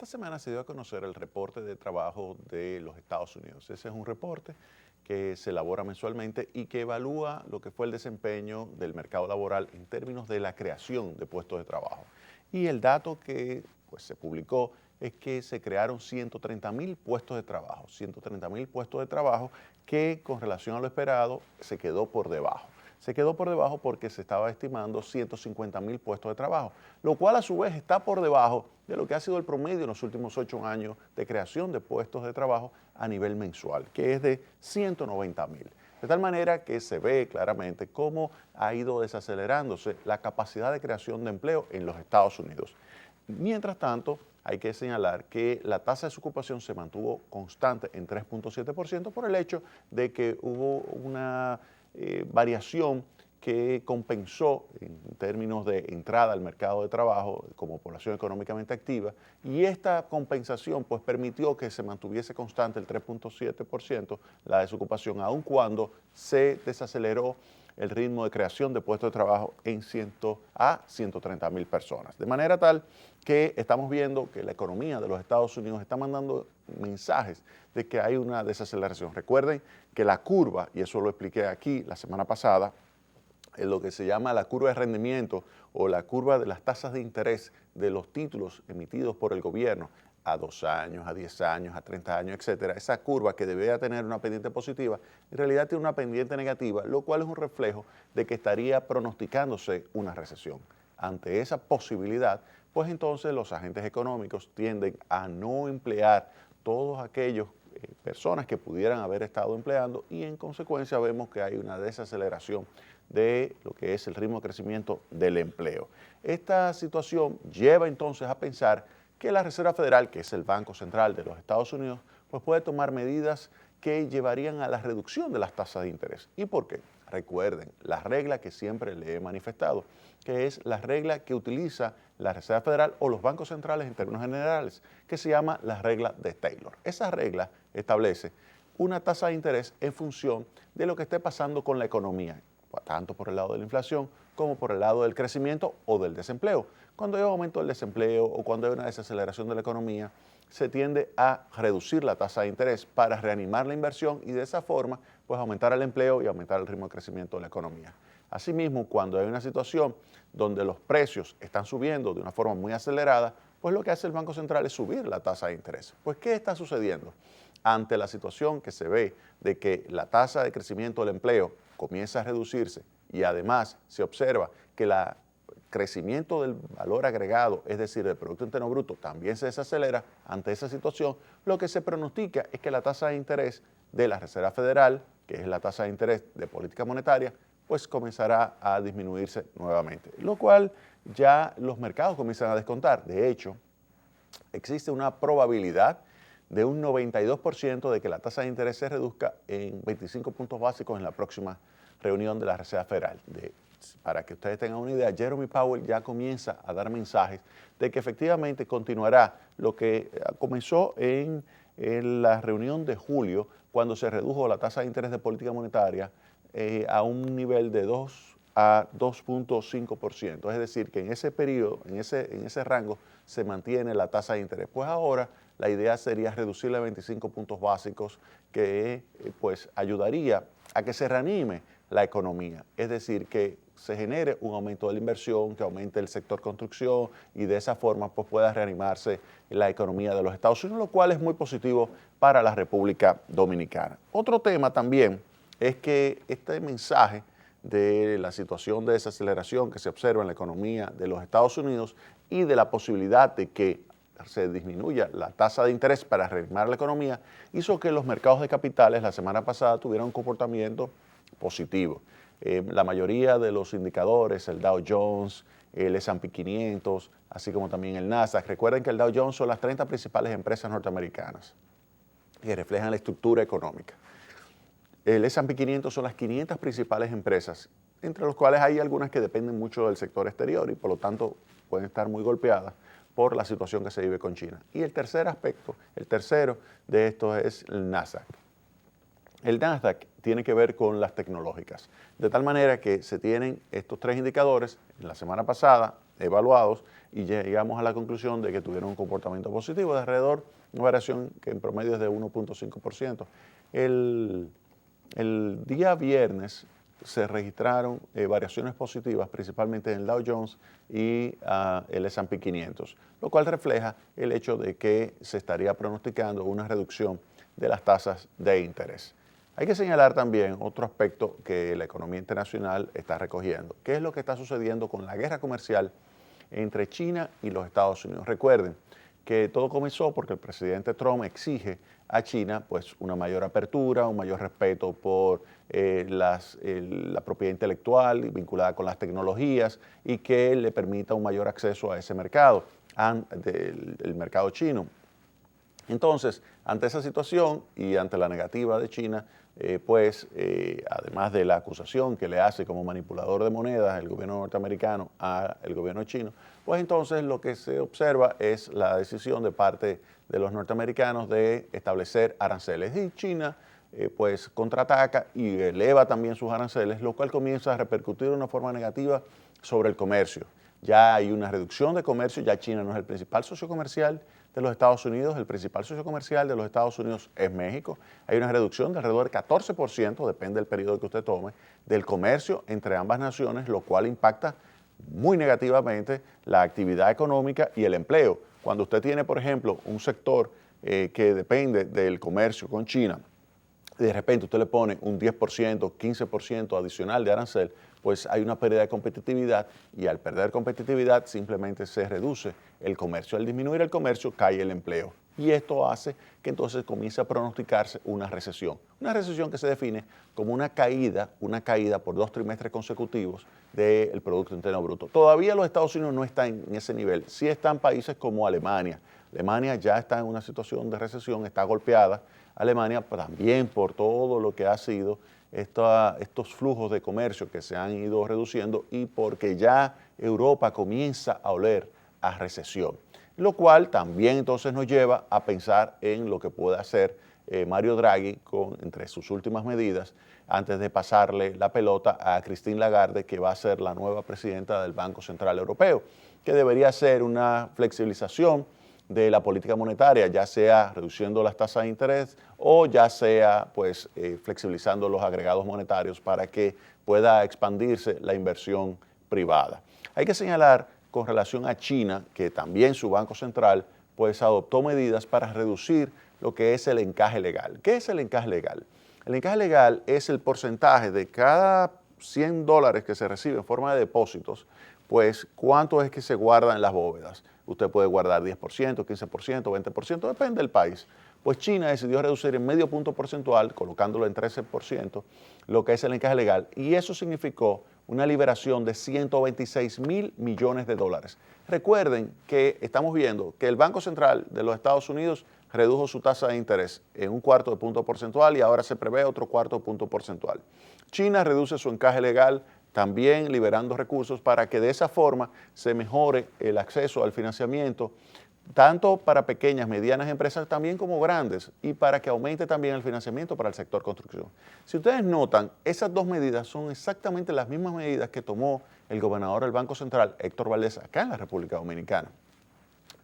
esta semana se dio a conocer el reporte de trabajo de los Estados Unidos. Ese es un reporte que se elabora mensualmente y que evalúa lo que fue el desempeño del mercado laboral en términos de la creación de puestos de trabajo. Y el dato que se publicó es que se crearon 130,000 puestos de trabajo, 130,000 puestos de trabajo que con relación a lo esperado se quedó por debajo. Se quedó por debajo porque se estaba estimando 150,000 puestos de trabajo, lo cual a su vez está por debajo de lo que ha sido el promedio en los últimos 8 años de creación de puestos de trabajo a nivel mensual, que es de 190,000. De tal manera que se ve claramente cómo ha ido desacelerándose la capacidad de creación de empleo en los Estados Unidos. Mientras tanto, hay que señalar que la tasa de desocupación se mantuvo constante en 3.7% por el hecho de que hubo una variación que compensó en términos de entrada al mercado de trabajo como población económicamente activa, y esta compensación pues permitió que se mantuviese constante el 3.7% la desocupación, aun cuando se desaceleró el ritmo de creación de puestos de trabajo en 130,000 personas. De manera tal que estamos viendo que la economía de los Estados Unidos está mandando mensajes de que hay una desaceleración. Recuerden que la curva, y eso lo expliqué aquí la semana pasada, en lo que se llama la curva de rendimiento o la curva de las tasas de interés de los títulos emitidos por el gobierno a 2 años, a 10 años, a 30 años, etcétera, esa curva que debería tener una pendiente positiva, en realidad tiene una pendiente negativa, lo cual es un reflejo de que estaría pronosticándose una recesión. Ante esa posibilidad, pues entonces los agentes económicos tienden a no emplear todos aquellos personas que pudieran haber estado empleando, y en consecuencia vemos que hay una desaceleración de lo que es el ritmo de crecimiento del empleo. Esta situación lleva entonces a pensar que la Reserva Federal, que es el Banco Central de los Estados Unidos, pues puede tomar medidas que llevarían a la reducción de las tasas de interés. ¿Y por qué? Recuerden, la regla que siempre le he manifestado, que es la regla que utiliza la Reserva Federal o los bancos centrales en términos generales, que se llama la regla de Taylor. Esa regla establece una tasa de interés en función de lo que esté pasando con la economía, tanto por el lado de la inflación como por el lado del crecimiento o del desempleo. Cuando hay un aumento del desempleo o cuando hay una desaceleración de la economía, se tiende a reducir la tasa de interés para reanimar la inversión y de esa forma pues aumentar el empleo y aumentar el ritmo de crecimiento de la economía. Asimismo, cuando hay una situación donde los precios están subiendo de una forma muy acelerada, pues lo que hace el Banco Central es subir la tasa de interés. Pues, ¿qué está sucediendo? Ante la situación que se ve de que la tasa de crecimiento del empleo comienza a reducirse y además se observa que el crecimiento del valor agregado, es decir, del Producto Interno Bruto, también se desacelera. Ante esa situación, lo que se pronostica es que la tasa de interés de la Reserva Federal, que es la tasa de interés de política monetaria, pues comenzará a disminuirse nuevamente, lo cual ya los mercados comienzan a descontar. De hecho, existe una probabilidad de un 92% de que la tasa de interés se reduzca en 25 puntos básicos en la próxima reunión de la Reserva Federal. Para que ustedes tengan una idea, Jerome Powell ya comienza a dar mensajes de que efectivamente continuará lo que comenzó en la reunión de julio, cuando se redujo la tasa de interés de política monetaria a un nivel de 2 a 2.5%. Es decir, que en ese periodo, en ese rango, se mantiene la tasa de interés. Pues ahora la idea sería reducirla a 25 puntos básicos, que pues ayudaría a que se reanime la economía. Es decir, que se genere un aumento de la inversión, que aumente el sector construcción y de esa forma pues pueda reanimarse la economía de los Estados Unidos, lo cual es muy positivo para la República Dominicana. Otro tema también es que este mensaje de la situación de desaceleración que se observa en la economía de los Estados Unidos y de la posibilidad de que se disminuya la tasa de interés para reanimar la economía, hizo que los mercados de capitales la semana pasada tuvieran un comportamiento positivo. La mayoría de los indicadores, el Dow Jones, el S&P 500, así como también el Nasdaq. Recuerden que el Dow Jones son las 30 principales empresas norteamericanas que reflejan la estructura económica. El S&P 500 son las 500 principales empresas, entre los cuales hay algunas que dependen mucho del sector exterior y por lo tanto pueden estar muy golpeadas por la situación que se vive con China. Y el tercer aspecto, el tercero de esto es el Nasdaq. El Nasdaq tiene que ver con las tecnológicas, de tal manera que se tienen estos tres indicadores en la semana pasada evaluados y llegamos a la conclusión de que tuvieron un comportamiento positivo de alrededor, una variación que en promedio es de 1.5%. El día viernes se registraron variaciones positivas, principalmente en el Dow Jones y el S&P 500, lo cual refleja el hecho de que se estaría pronosticando una reducción de las tasas de interés. Hay que señalar también otro aspecto que la economía internacional está recogiendo, que es lo que está sucediendo con la guerra comercial entre China y los Estados Unidos. Recuerden que todo comenzó porque el presidente Trump exige a China pues una mayor apertura, un mayor respeto por la propiedad intelectual vinculada con las tecnologías y que le permita un mayor acceso a ese mercado, el mercado chino. Entonces, ante esa situación y ante la negativa de China, además de la acusación que le hace como manipulador de monedas el gobierno norteamericano al gobierno chino, pues entonces lo que se observa es la decisión de parte de los norteamericanos de establecer aranceles. Y China pues contraataca y eleva también sus aranceles, lo cual comienza a repercutir de una forma negativa sobre el comercio. Ya hay una reducción de comercio, ya China no es el principal socio comercial de los Estados Unidos, el principal socio comercial de los Estados Unidos es México. Hay una reducción de alrededor del 14%, depende del periodo que usted tome, del comercio entre ambas naciones, lo cual impacta muy negativamente la actividad económica y el empleo. Cuando usted tiene, por ejemplo, un sector que depende del comercio con China, y de repente usted le pone un 10%, 15% adicional de arancel, pues hay una pérdida de competitividad y al perder competitividad simplemente se reduce el comercio. Al disminuir el comercio cae el empleo y esto hace que entonces comience a pronosticarse una recesión que se define como una caída por 2 trimestres consecutivos del Producto Interno Bruto. Todavía los Estados Unidos no están en ese nivel, sí están países como Alemania. Alemania ya está en una situación de recesión, está golpeada. Alemania también por todo lo que ha sido estos flujos de comercio que se han ido reduciendo y porque ya Europa comienza a oler a recesión. Lo cual también entonces nos lleva a pensar en lo que puede hacer Mario Draghi entre sus últimas medidas antes de pasarle la pelota a Christine Lagarde, que va a ser la nueva presidenta del Banco Central Europeo, que debería ser una flexibilización de la política monetaria, ya sea reduciendo las tasas de interés o ya sea flexibilizando los agregados monetarios para que pueda expandirse la inversión privada. Hay que señalar con relación a China que también su Banco Central pues adoptó medidas para reducir lo que es el encaje legal. ¿Qué es el encaje legal? El encaje legal es el porcentaje de cada $100 que se recibe en forma de depósitos, pues cuánto es que se guarda en las bóvedas. Usted puede guardar 10%, 15%, 20%, depende del país. Pues China decidió reducir en medio punto porcentual, colocándolo en 13%, lo que es el encaje legal. Y eso significó una liberación de 126.000 millones de dólares. Recuerden que estamos viendo que el Banco Central de los Estados Unidos redujo su tasa de interés en un cuarto de punto porcentual y ahora se prevé otro cuarto de punto porcentual. China reduce su encaje legal también liberando recursos para que de esa forma se mejore el acceso al financiamiento, tanto para pequeñas, medianas empresas también como grandes, y para que aumente también el financiamiento para el sector construcción. Si ustedes notan, esas dos medidas son exactamente las mismas medidas que tomó el gobernador del Banco Central, Héctor Valdés, acá en la República Dominicana.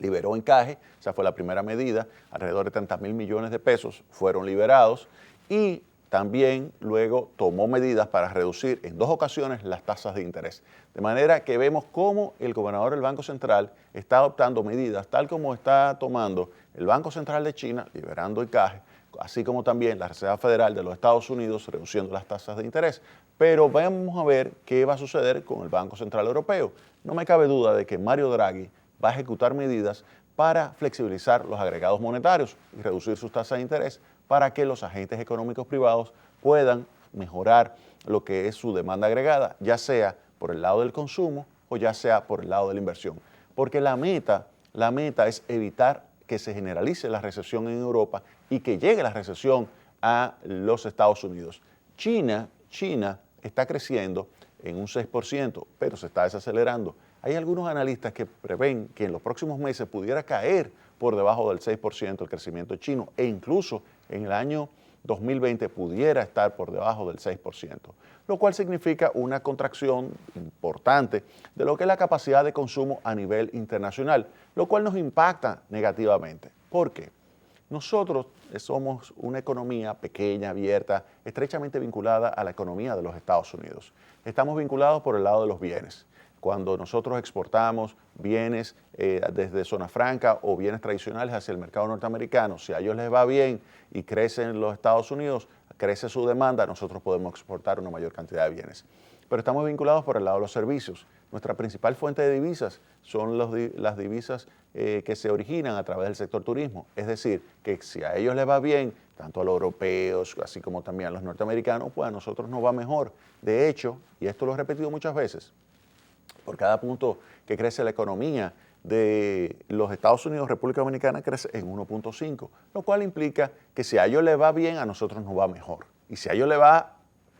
Liberó encaje, esa fue la primera medida, alrededor de 30.000 millones de pesos fueron liberados y también luego tomó medidas para reducir en 2 ocasiones las tasas de interés. De manera que vemos cómo el gobernador del Banco Central está adoptando medidas, tal como está tomando el Banco Central de China, liberando encaje, así como también la Reserva Federal de los Estados Unidos, reduciendo las tasas de interés. Pero vamos a ver qué va a suceder con el Banco Central Europeo. No me cabe duda de que Mario Draghi va a ejecutar medidas para flexibilizar los agregados monetarios y reducir sus tasas de interés para que los agentes económicos privados puedan mejorar lo que es su demanda agregada, ya sea por el lado del consumo o ya sea por el lado de la inversión. Porque la meta es evitar que se generalice la recesión en Europa y que llegue la recesión a los Estados Unidos. China está creciendo en un 6%, pero se está desacelerando. Hay algunos analistas que prevén que en los próximos meses pudiera caer por debajo del 6% el crecimiento chino e incluso en el año 2020 pudiera estar por debajo del 6%, lo cual significa una contracción importante de lo que es la capacidad de consumo a nivel internacional, lo cual nos impacta negativamente. ¿Por qué? Nosotros somos una economía pequeña, abierta, estrechamente vinculada a la economía de los Estados Unidos. Estamos vinculados por el lado de los bienes. Cuando nosotros exportamos bienes desde zona franca o bienes tradicionales hacia el mercado norteamericano, si a ellos les va bien y crecen en los Estados Unidos, crece su demanda, nosotros podemos exportar una mayor cantidad de bienes. Pero estamos vinculados por el lado de los servicios. Nuestra principal fuente de divisas son las divisas que se originan a través del sector turismo. Es decir, que si a ellos les va bien, tanto a los europeos, así como también a los norteamericanos, pues a nosotros nos va mejor. De hecho, y esto lo he repetido muchas veces, por cada punto que crece la economía de los Estados Unidos, República Dominicana crece en 1.5, lo cual implica que si a ellos les va bien, a nosotros nos va mejor. Y si a ellos les va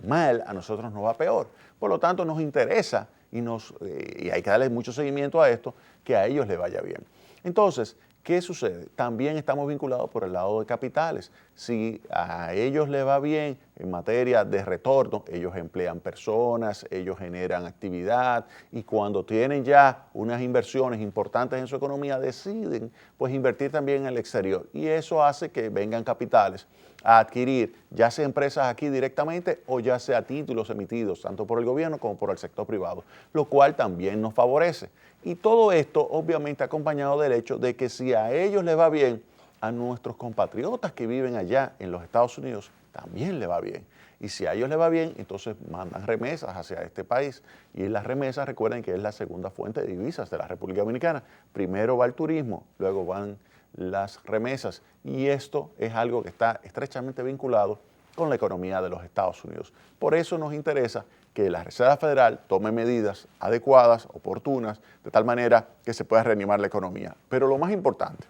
mal, a nosotros nos va peor. Por lo tanto, nos interesa y hay que darle mucho seguimiento a esto, que a ellos les vaya bien. Entonces, ¿qué sucede? También estamos vinculados por el lado de capitales. Si a ellos les va bien en materia de retorno, ellos emplean personas, ellos generan actividad y cuando tienen ya unas inversiones importantes en su economía, deciden pues invertir también en el exterior. Y eso hace que vengan capitales a adquirir ya sea empresas aquí directamente o ya sea títulos emitidos tanto por el gobierno como por el sector privado, lo cual también nos favorece. Y todo esto obviamente acompañado del hecho de que si a ellos les va bien, a nuestros compatriotas que viven allá en los Estados Unidos también les va bien. Y si a ellos les va bien, entonces mandan remesas hacia este país. Y las remesas, recuerden que es la segunda fuente de divisas de la República Dominicana. Primero va el turismo, luego van las remesas. Y esto es algo que está estrechamente vinculado con la economía de los Estados Unidos. Por eso nos interesa que la Reserva Federal tome medidas adecuadas, oportunas, de tal manera que se pueda reanimar la economía. Pero lo más importante,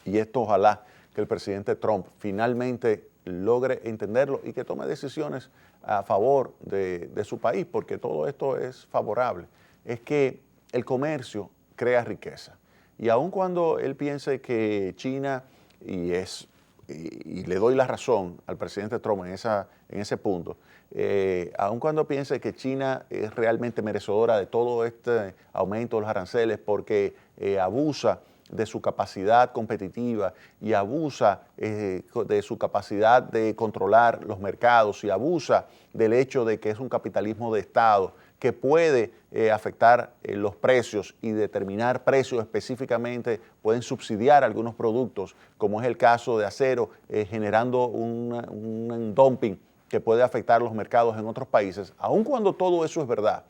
y esto ojalá que el presidente Trump finalmente logre entenderlo y que tome decisiones a favor de su país, porque todo esto es favorable, es que el comercio crea riqueza. Y aun cuando él piense que China, y le doy la razón al presidente Trump en ese punto, aun cuando piense que China es realmente merecedora de todo este aumento de los aranceles porque abusa de su capacidad competitiva y abusa de su capacidad de controlar los mercados y abusa del hecho de que es un capitalismo de Estado que puede afectar los precios y determinar precios específicamente, pueden subsidiar algunos productos, como es el caso de acero, generando un dumping que puede afectar los mercados en otros países. Aun cuando todo eso es verdad,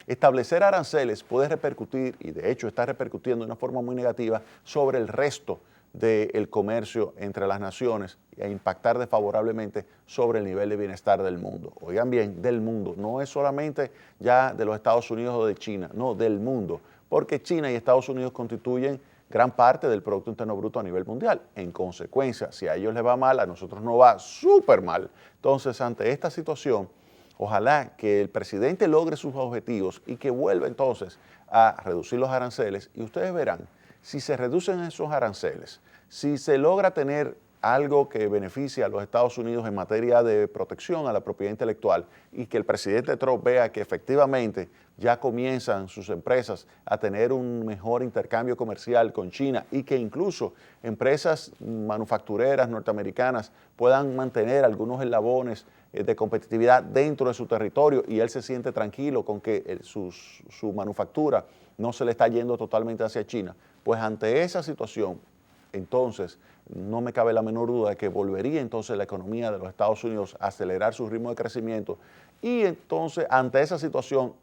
establecer aranceles puede repercutir, y de hecho está repercutiendo de una forma muy negativa, sobre el resto del comercio entre las naciones e impactar desfavorablemente sobre el nivel de bienestar del mundo. Oigan bien, del mundo, no es solamente ya de los Estados Unidos o de China, no, del mundo, porque China y Estados Unidos constituyen gran parte del Producto Interno Bruto a nivel mundial. En consecuencia, si a ellos les va mal, a nosotros nos va súper mal. Entonces, ante esta situación, ojalá que el presidente logre sus objetivos y que vuelva entonces a reducir los aranceles y ustedes verán, si se reducen esos aranceles, si se logra tener algo que beneficie a los Estados Unidos en materia de protección a la propiedad intelectual y que el presidente Trump vea que efectivamente ya comienzan sus empresas a tener un mejor intercambio comercial con China y que incluso empresas manufactureras norteamericanas puedan mantener algunos eslabones de competitividad dentro de su territorio y él se siente tranquilo con que su manufactura no se le está yendo totalmente hacia China, pues ante esa situación, entonces no me cabe la menor duda de que volvería entonces la economía de los Estados Unidos a acelerar su ritmo de crecimiento y entonces ante esa situación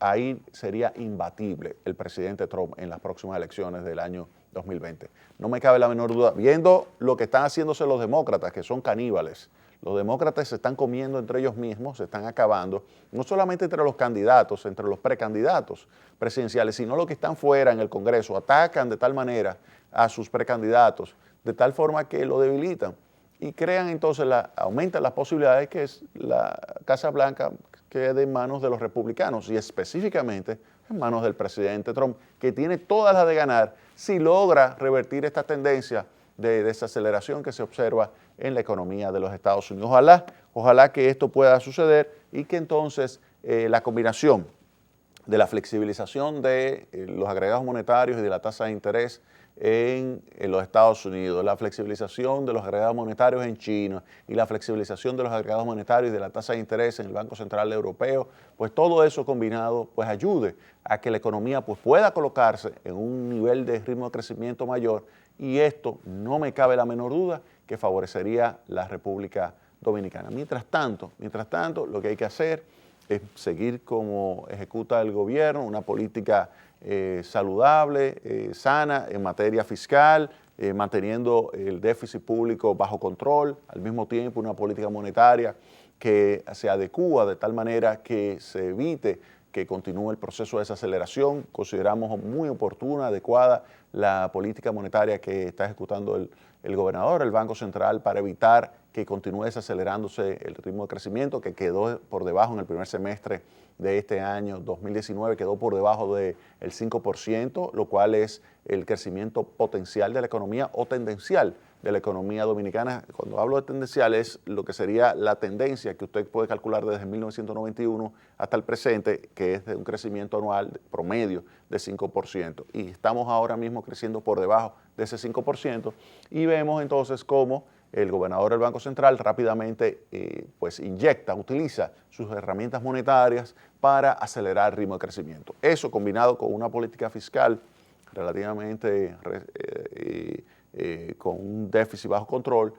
ahí sería imbatible el presidente Trump en las próximas elecciones del año 2020. No me cabe la menor duda, viendo lo que están haciéndose los demócratas, que son caníbales. Los demócratas se están comiendo entre ellos mismos, se están acabando, no solamente entre los candidatos, entre los precandidatos presidenciales, sino los que están fuera en el Congreso, atacan de tal manera a sus precandidatos, de tal forma que lo debilitan y crean entonces, aumentan las posibilidades que la Casa Blanca quede en manos de los republicanos y específicamente en manos del presidente Trump, que tiene todas las de ganar si logra revertir esta tendencia de desaceleración que se observa en la economía de los Estados Unidos. Ojalá que esto pueda suceder y que entonces la combinación de la flexibilización de los agregados monetarios y de la tasa de interés en los Estados Unidos, la flexibilización de los agregados monetarios en China y la flexibilización de los agregados monetarios y de la tasa de interés en el Banco Central Europeo, pues todo eso combinado pues ayude a que la economía pues pueda colocarse en un nivel de ritmo de crecimiento mayor, y esto no me cabe la menor duda que favorecería la República Dominicana. Mientras tanto, lo que hay que hacer es seguir como ejecuta el gobierno, una política saludable, sana en materia fiscal, manteniendo el déficit público bajo control, al mismo tiempo una política monetaria que se adecúa de tal manera que se evite que continúe el proceso de desaceleración. Consideramos muy oportuna, adecuada la política monetaria que está ejecutando el gobernador, el Banco Central, para evitar que continúe desacelerándose el ritmo de crecimiento, que quedó por debajo en el primer semestre de este año 2019, quedó por debajo del 5%, lo cual es el crecimiento potencial de la economía o tendencial de la economía dominicana. Cuando hablo de tendencial es lo que sería la tendencia que usted puede calcular desde 1991 hasta el presente, que es de un crecimiento anual promedio de 5%. Y estamos ahora mismo creciendo por debajo de ese 5%, y vemos entonces cómo el gobernador del Banco Central rápidamente pues utiliza sus herramientas monetarias para acelerar el ritmo de crecimiento. Eso, combinado con una política fiscal relativamente con un déficit bajo control,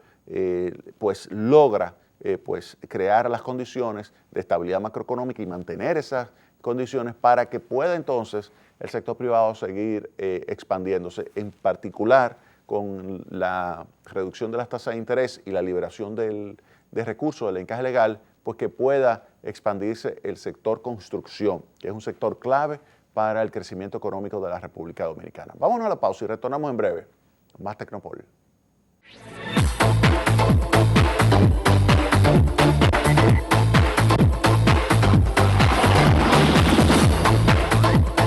pues logra pues crear las condiciones de estabilidad macroeconómica y mantener esas condiciones para que pueda entonces el sector privado seguir expandiéndose, en particular con la reducción de las tasas de interés y la liberación de recursos del encaje legal, pues que pueda expandirse el sector construcción, que es un sector clave para el crecimiento económico de la República Dominicana. Vámonos a la pausa y retornamos en breve. Más Tecnopol.